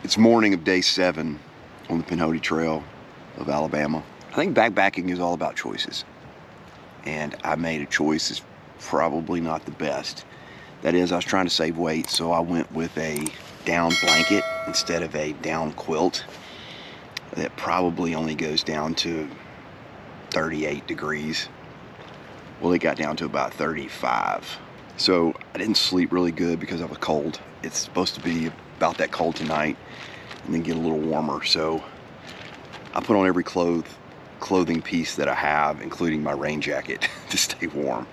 It's morning of day 7 on the Pinhoti Trail of Alabama. I think backpacking is all about choices. And I made a choice that's probably not the best. That is, I was trying to save weight, so I went with a down blanket instead of a down quilt that probably only goes down to 38 degrees. Well, it got down to about 35. So I didn't sleep really good because I was cold. It's supposed to be about that cold tonight and then get a little warmer. So I put on every clothing piece that I have, including my rain jacket, to stay warm.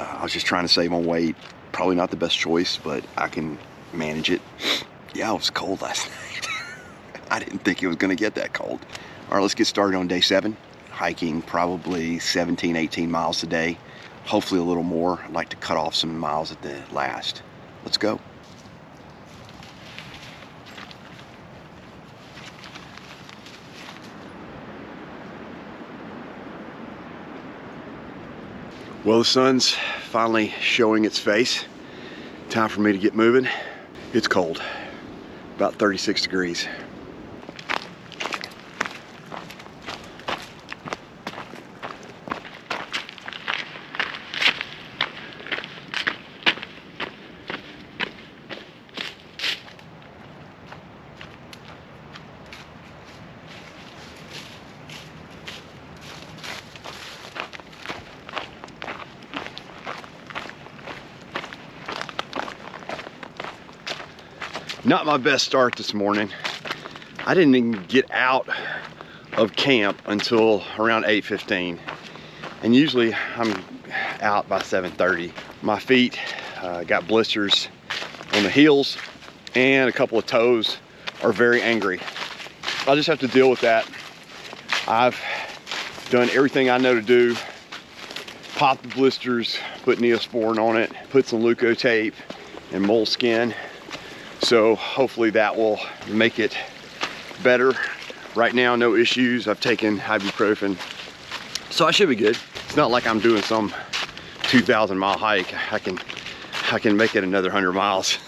I was just trying to save on weight. Probably not the best choice, but I can manage it. Yeah, it was cold last night. I didn't think it was gonna get that cold. All right, let's get started on day 7. Hiking probably 17, 18 miles a day. Hopefully a little more. I'd like to cut off some miles at the last. Let's go. Well, the sun's finally showing its face. Time for me to get moving. It's cold, about 36 degrees. Not my best start this morning. I didn't even get out of camp until around 8:15. And usually I'm out by 7:30. My feet got blisters on the heels and a couple of toes are very angry. I'll just have to deal with that. I've done everything I know to do. Pop the blisters, put Neosporin on it, put some Leuco tape and moleskin. So hopefully that will make it better. Right now, no issues. I've taken ibuprofen, so I should be good. It's not like I'm doing some 2,000 mile hike. I can make it another 100 miles,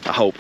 I hope.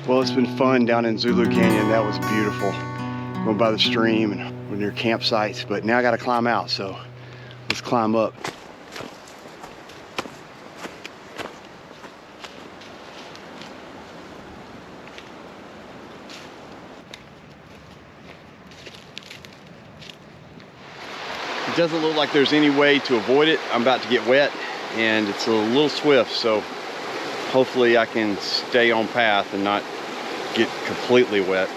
Well, it's been fun down in Zulu Canyon. That was beautiful. Going by the stream and we're near campsites, but now I gotta climb out, so let's climb up. It doesn't look like there's any way to avoid it. I'm about to get wet and it's a little swift, so hopefully I can stay on path and not get completely wet.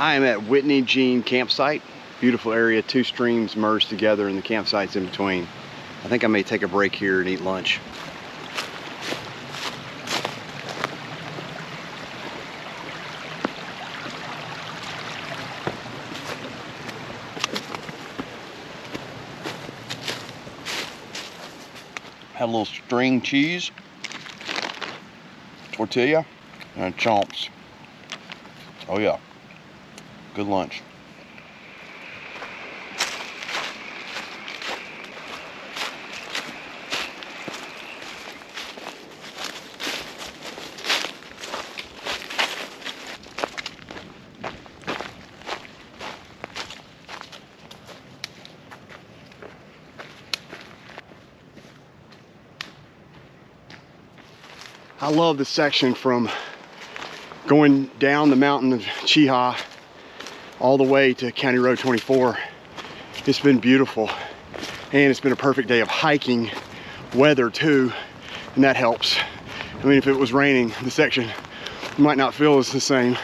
I am at Whitney Jean campsite. Beautiful area, 2 streams merged together and the campsite's in between. I think I may take a break here and eat lunch. Had a little string cheese, tortilla, and chomps. Oh yeah, good lunch. I love this section from going down the mountain of Chiha all the way to County Road 24. It's been beautiful, and it's been a perfect day of hiking weather too, and that helps. I mean, if it was raining, the section might not feel as the same,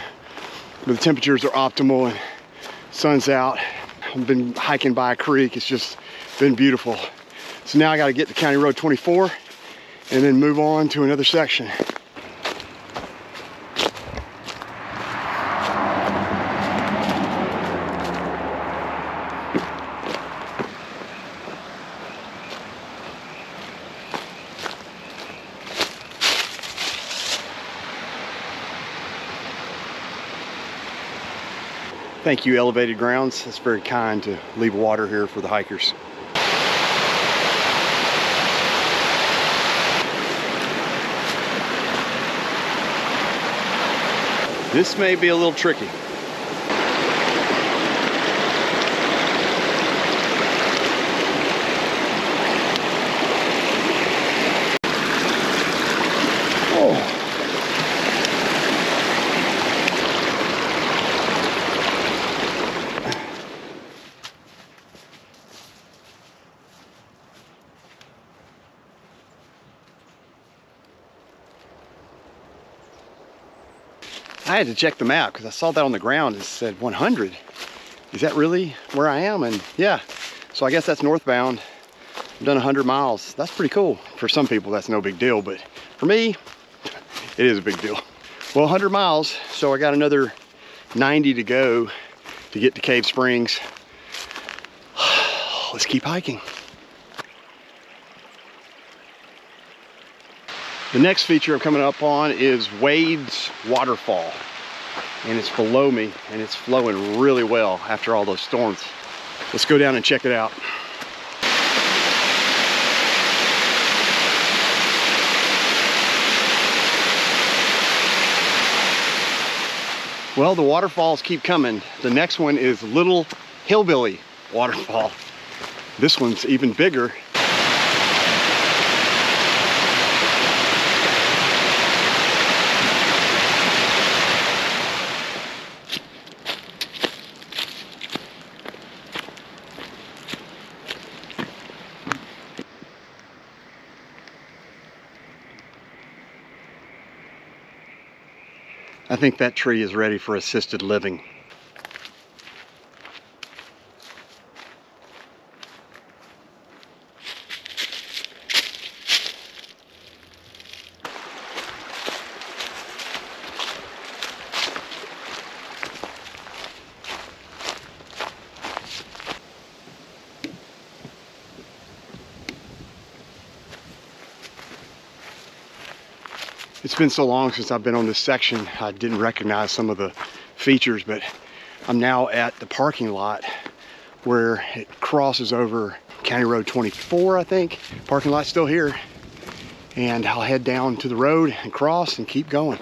but the temperatures are optimal and sun's out. I've been hiking by a creek. It's just been beautiful. So now I got to get to County Road 24 and then move on to another section. Thank you, Elevated Grounds. It's very kind to leave water here for the hikers. This may be a little tricky. Oh. I had to check the map because I saw that on the ground. It said 100. Is that really where I am? And yeah, so I guess that's northbound. I've done 100 miles. That's pretty cool. For some people, that's no big deal, but for me, it is a big deal. Well, 100 miles, so I got another 90 to go to get to Cave Springs. Let's keep hiking. The next feature I'm coming up on is Wade's Waterfall, and it's below me and it's flowing really well after all those storms. Let's go down and check it out. Well, the waterfalls keep coming. The next one is Little Hillbilly Waterfall. This one's even bigger. I think that tree is ready for assisted living. It's been so long since I've been on this section, I didn't recognize some of the features, but I'm now at the parking lot where it crosses over County Road 24, I think. Parking lot's still here, and I'll head down to the road and cross and keep going.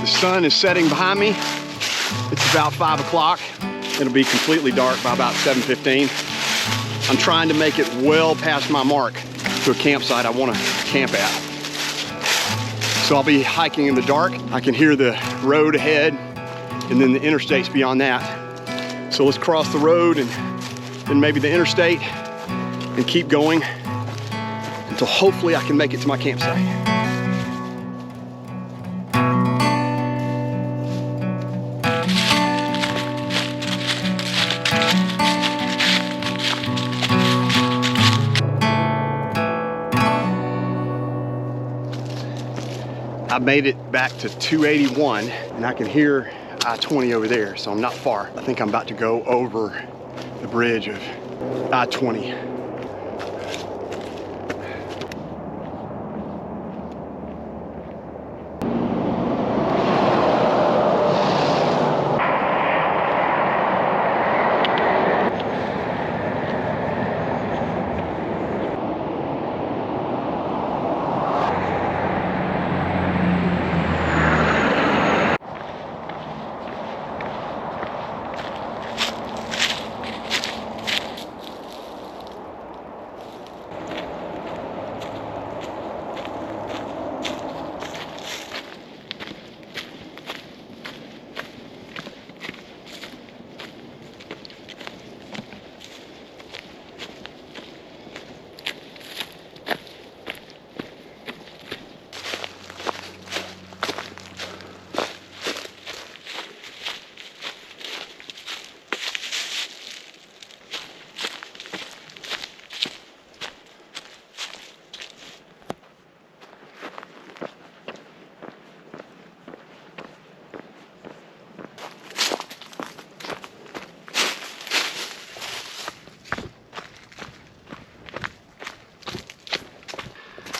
The sun is setting behind me. It's about 5 o'clock. It'll be completely dark by about 7:15. I'm trying to make it well past my mark to a campsite I want to camp at. So I'll be hiking in the dark. I can hear the road ahead and then the interstate's beyond that. So let's cross the road and then maybe the interstate and keep going until hopefully I can make it to my campsite. I made it back to 281 and I can hear I-20 over there, so I'm not far. I think I'm about to go over the bridge of I-20.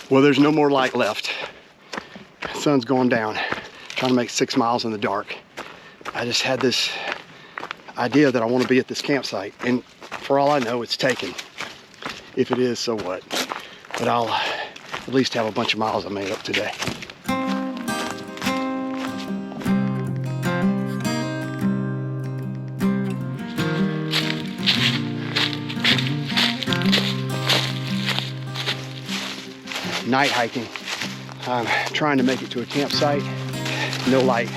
Well, there's no more light left. The sun's going down. Trying to make 6 miles in the dark. I just had this idea that I want to be at this campsite, and for all I know, it's taken. If it is, so what? But I'll at least have a bunch of miles I made up today. Night hiking. I'm trying to make it to a campsite. No light,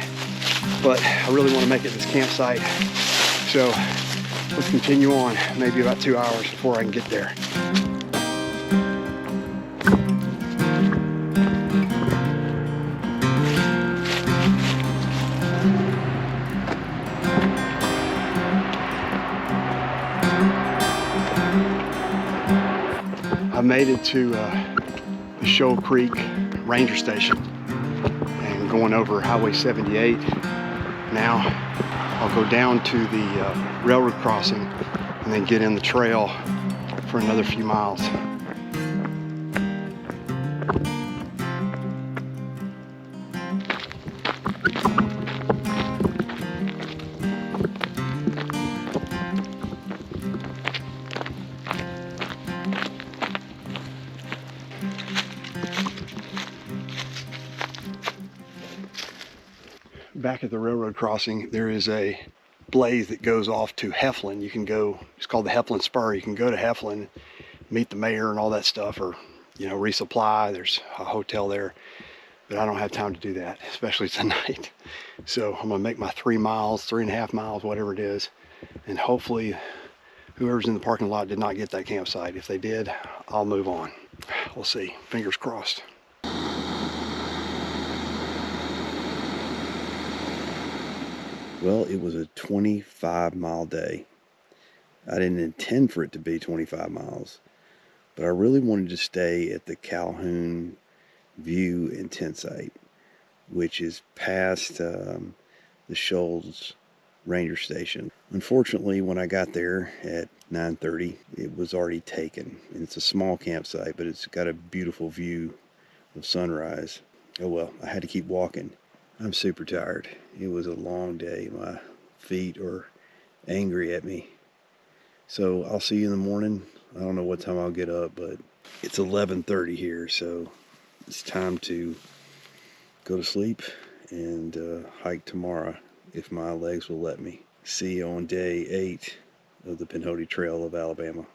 but I really want to make it to this campsite. So let's continue on, maybe about 2 hours before I can get there. I made it to the Shoal Creek Ranger Station and going over Highway 78. Now I'll go down to the railroad crossing and then get in the trail for another few miles. Back at the railroad crossing, there is a blaze that goes off to Heflin. You can go, it's called the Heflin Spur. You can go to Heflin, meet the mayor and all that stuff, or, you know, resupply. There's a hotel there, but I don't have time to do that, especially tonight. So I'm gonna make my 3 miles, 3.5 miles, whatever it is. And hopefully whoever's in the parking lot did not get that campsite. If they did, I'll move on. We'll see, fingers crossed. Well, it was a 25-mile day. I didn't intend for it to be 25 miles, but I really wanted to stay at the Calhoun View and Tent Site, which is past the Shoals Ranger Station. Unfortunately, when I got there at 9:30, it was already taken. And it's a small campsite, but it's got a beautiful view of sunrise. Oh well, I had to keep walking. I'm super tired. It was a long day. My feet are angry at me. So I'll see you in the morning. I don't know what time I'll get up, but it's 11:30 here, so it's time to go to sleep and hike tomorrow if my legs will let me. See you on day 8 of the Pinhoti Trail of Alabama.